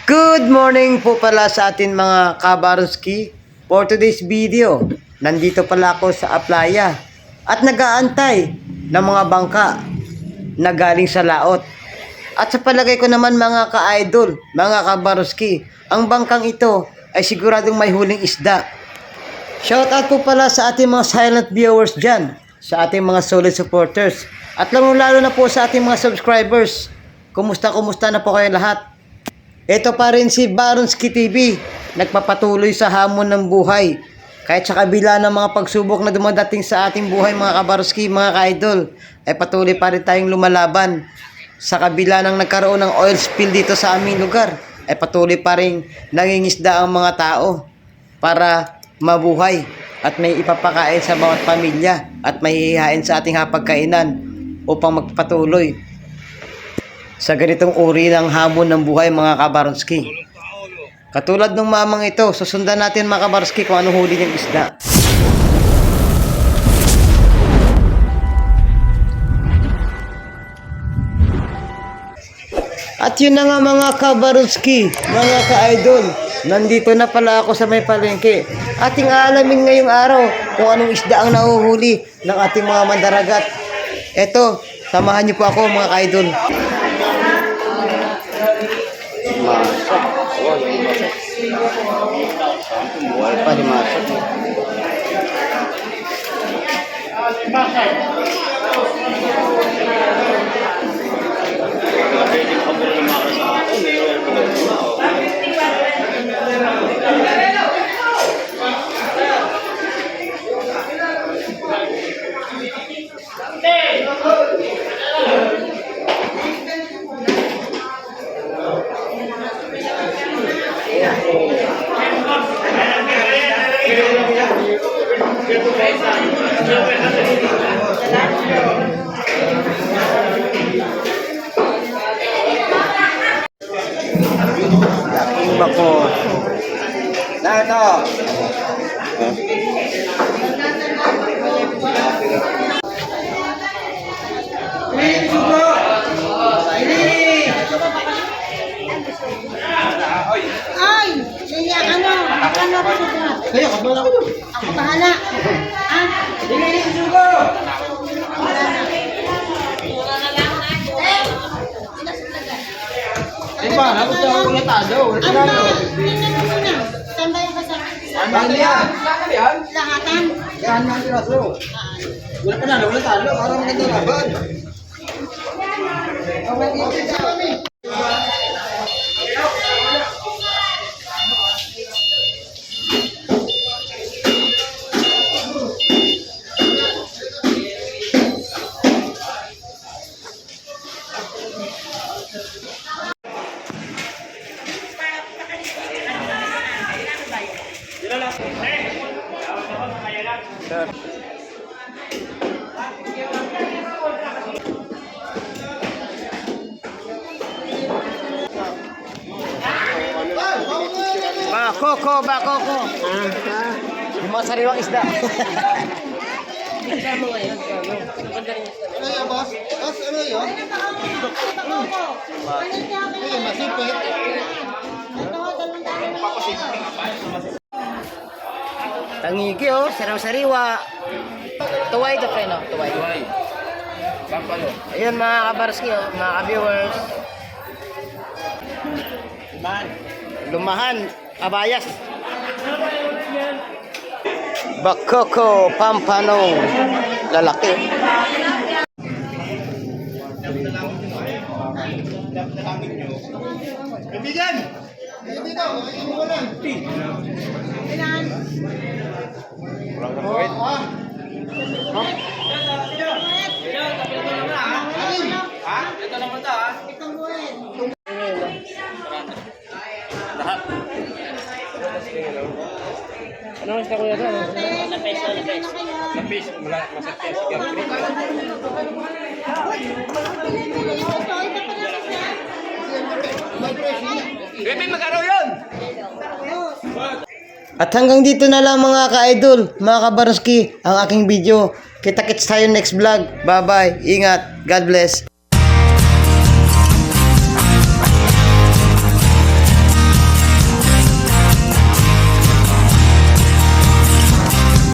Good morning po pala sa atin mga kabaronski. For today's video, nandito pala ako sa Aplaya at nag-aantay ng mga bangka na galing sa laot. At sa palagay ko naman mga ka-idol, mga kabaronski, ang bangkang ito ay siguradong may huling isda. Shoutout po pala sa ating mga silent viewers dyan, sa ating mga solid supporters, at lalo na po sa ating mga subscribers. Kumusta na po kayo lahat? Ito pa rin si Baronski TV, nagpapatuloy sa hamon ng buhay. Kahit sa kabila ng mga pagsubok na dumadating sa ating buhay mga kabaronski, mga ka-idol, ay patuloy pa rin tayong lumalaban. Sa kabila ng nagkaroon ng oil spill dito sa aming lugar, ay patuloy pa rin nangingisda ang mga tao para mabuhay at may ipapakain sa bawat pamilya at may hihain sa ating hapagkainan upang magpatuloy sa ganitong uri ng hamon ng buhay mga kabaronski. Katulad ng mamang ito, susundan natin mga kabaronski kung anong huli ng isda. At yun na nga mga kabaronski, mga ka-idol, nandito na pala ako sa may palengke. Ating aalamin ngayong araw kung anong isda ang nahuhuli ng ating mga mandaragat. Eto, samahan niyo po ako mga ka-idol. Buhay pa di masok. Laking bako. Na ito. Ay! Siya ano? Kaya ka ba ako? Ako bahala. Ah? Dili sugo. Diba, ako sa ulat tado. Ano? Tingnan mo muna. Saan ba yung kasama? Ano yan? Lahatan. Yan ang tiraso. Wala ka na, wala talo. Parang maganda laban. Bakoko. Yung mga sariwang isda. Ano yan, boss? Boss, ano yun? Masipit. Tangigi oh, sariwa-sariwa. Tuway ito pre no? Tuway. Ayun mga kabarski oh, mga ka-viewers. Lumahan, abayas. Bakoko, pampano. Lalaki. Kaibigan! Dito, wala. Ilan? Walang kapawid. Ito naman ito ha? Itong buwan. Lahat. Ano mas na kuya doon? Lapis. Lapis, masakit. At hanggang dito na lang mga ka-idol, mga kabaronski, ang aking video. Kita-kits tayo next vlog. Bye-bye. Ingat. God bless.